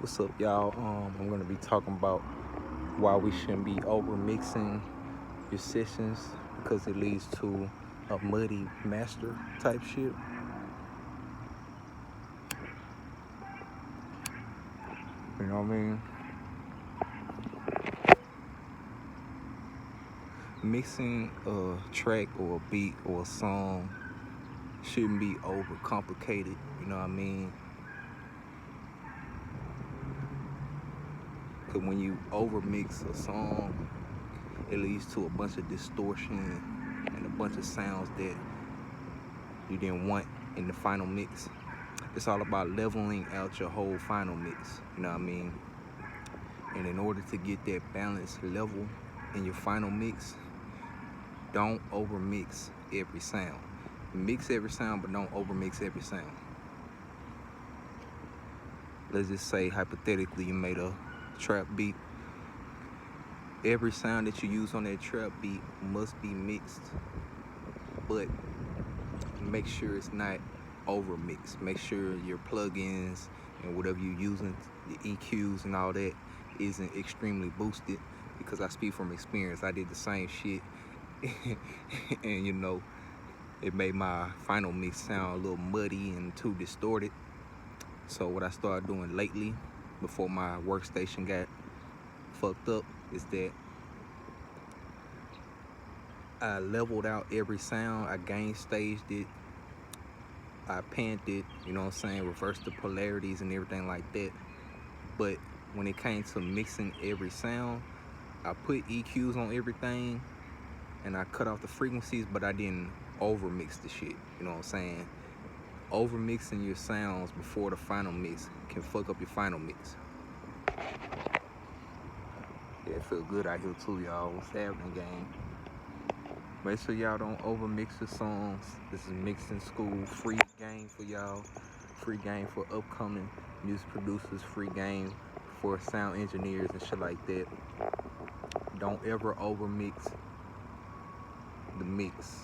What's up, y'all? I'm gonna be talking about why we shouldn't be over mixing your sessions because it leads to a muddy master type shit. You know what I mean? Mixing a track or a beat or a song shouldn't be over complicated. You know what I mean? Because when you over mix a song, it leads to a bunch of distortion and a bunch of sounds that you didn't want in the final mix. It's all about leveling out your whole final mix, you know what I mean? And in order to get that balanced level in your final mix, don't over mix every sound. Mix every sound, but don't over mix every sound. Let's just say hypothetically you made a trap beat. Every sound that you use on that trap beat must be mixed, but make sure it's not over mixed. Make sure your plugins and whatever you're using, the EQs and all that, isn't extremely boosted, because I speak from experience. I did the same shit and you know, it made my final mix sound a little muddy and too distorted. So what I started doing lately, before my workstation got fucked up, is that I leveled out every sound. I gain staged it, I panned it, you know what I'm saying, reversed the polarities and everything like that. But when it came to mixing every sound, I put EQs on everything and I cut off the frequencies, but I didn't over mix the shit, you know what I'm saying? Over mixing your sounds before the final mix can fuck up your final mix. Yeah, it feel good out here too, y'all. What's happening, gang? Make sure y'all don't over mix your songs. This is Mixing School, free game for y'all. Free game for upcoming music producers, free game for sound engineers and shit like that. Don't ever over mix the mix.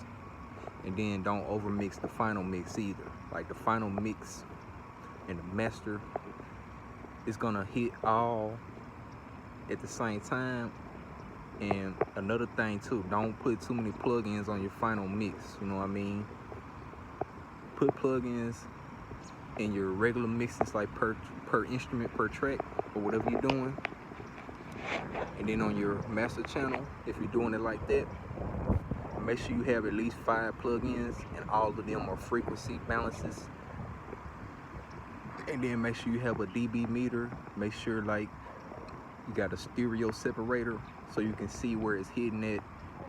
And then don't over mix the final mix either. Like the final mix and the master is gonna hit all at the same time. And another thing too, don't put too many plugins on your final mix, you know what I mean? Put plugins in your regular mixes, like per instrument, per track, or whatever you're doing. And then on your master channel, if you're doing it like that, make sure you have at least 5 plugins and all of them are frequency balances. And then make sure you have a dB meter. Make sure like you got a stereo separator so you can see where it's hitting at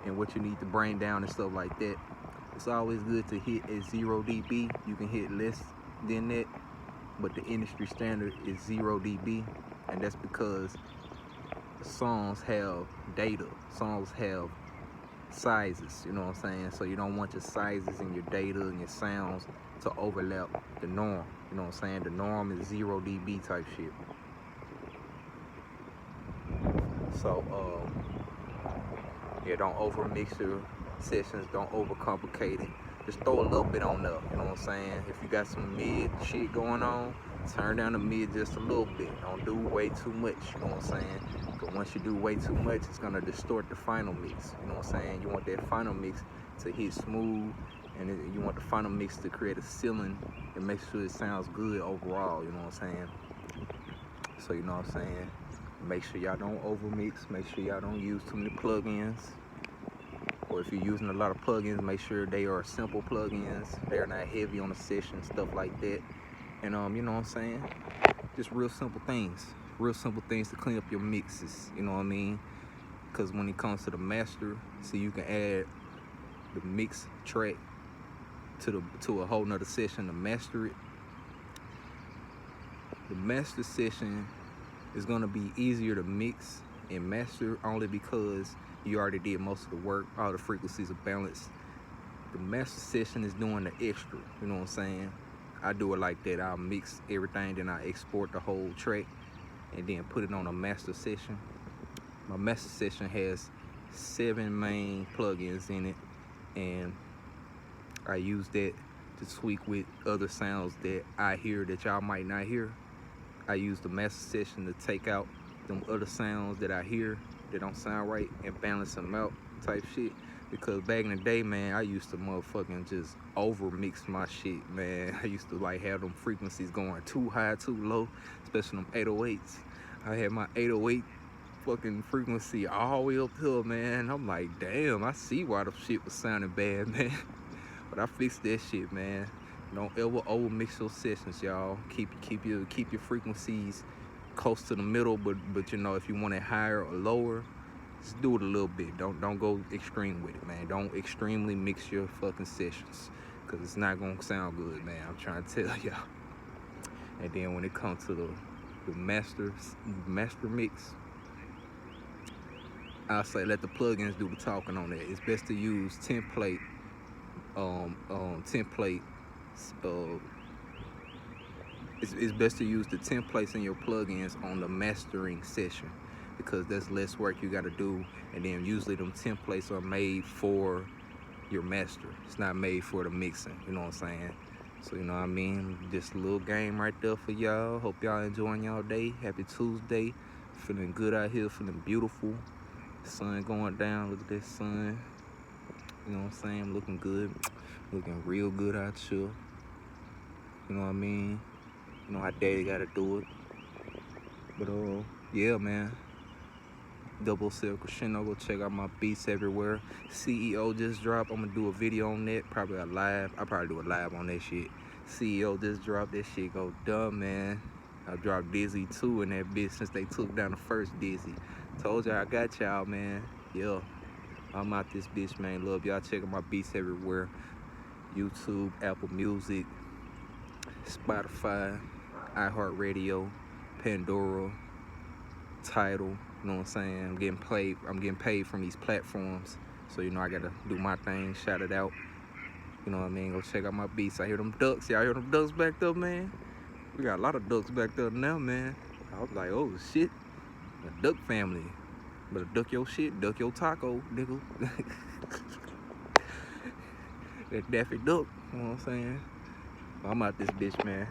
and what you need to bring down and stuff like that. It's always good to hit at 0 dB. You can hit less than that, but the industry standard is 0 dB, and that's because songs have data. Songs have sizes, you know what I'm saying? So you don't want your sizes and your data and your sounds to overlap the norm, you know what I'm saying? The norm is 0 dB type shit. So yeah, don't over mix your sessions, don't overcomplicate it. Just throw a little bit on there, you know what I'm saying? If you got some mid shit going on, turn down the mid just a little bit. Don't do way too much, you know what I'm saying? Because once you do way too much, it's gonna distort the final mix, you know what I'm saying? You want that final mix to hit smooth, and you want the final mix to create a ceiling and make sure it sounds good overall, you know what I'm saying? So you know what I'm saying? Make sure y'all don't over mix, make sure y'all don't use too many plugins. Or if you're using a lot of plugins, make sure they are simple plugins. They're not heavy on the session, stuff like that. And you know what I'm saying? Just real simple things to clean up your mixes, you know what I mean? Because when it comes to the master, see, you can add the mix track to a whole nother session to master it. The master session is gonna be easier to mix and master only because you already did most of the work. All the frequencies are balanced. The master session is doing the extra, you know what I'm saying? I do it like that. I'll mix everything, then I export the whole track and then put it on a master session. My master session has 7 main plugins in it, and I use that to tweak with other sounds that I hear that y'all might not hear. I use the master session to take out them other sounds that I hear that don't sound right and balance them out type shit. Because back in the day, man, I used to motherfucking just over mix my shit, man. I used to like have them frequencies going too high, too low, especially them 808s. I had my 808 fucking frequency all the way up here, man. I'm like, damn, I see why the shit was sounding bad, man. But I fixed that shit, man. Don't ever over mix your sessions, y'all. Keep your frequencies close to the middle, but you know, if you want it higher or lower, just do it a little bit. Don't go extreme with it, man. Don't extremely mix your fucking sessions, cause it's not gonna sound good, man. I'm trying to tell y'all. And then when it comes to the master mix, I'll say let the plugins do the talking on that. It's best to use template. It's best to use the templates in your plugins on the mastering session, because there's less work you got to do, and then usually them templates are made for your master. It's not made for the mixing, you know what I'm saying? So, you know what I mean? Just a little game right there for y'all. Hope y'all enjoying y'all day. Happy Tuesday. Feeling good out here, feeling beautiful. Sun going down, look at that sun. You know what I'm saying? Looking good. Looking real good out here. You know what I mean? You know how daddy gotta do it. But yeah, man. Double Cell Crescendo, go check out my beats everywhere. CEO just dropped. I'm gonna do a video on that, probably a live. I'll probably do a live on that shit. CEO just dropped. That shit go dumb, man. I dropped Dizzy too in that bitch since they took down the first Dizzy. Told y'all I got y'all, man. Yeah, I'm out this bitch, man. Love y'all checking my beats everywhere. YouTube, Apple Music, Spotify, iHeartRadio, Pandora, Tidal. You know what I'm saying? I'm getting paid from these platforms. So, you know, I gotta do my thing, shout it out. You know what I mean? Go check out my beats. I hear them ducks. Y'all hear them ducks back there, man? We got a lot of ducks back there now, man. I was like, oh shit. A duck family. Better duck your shit, duck your taco, nigga. That Daffy Duck, you know what I'm saying? I'm out this bitch, man.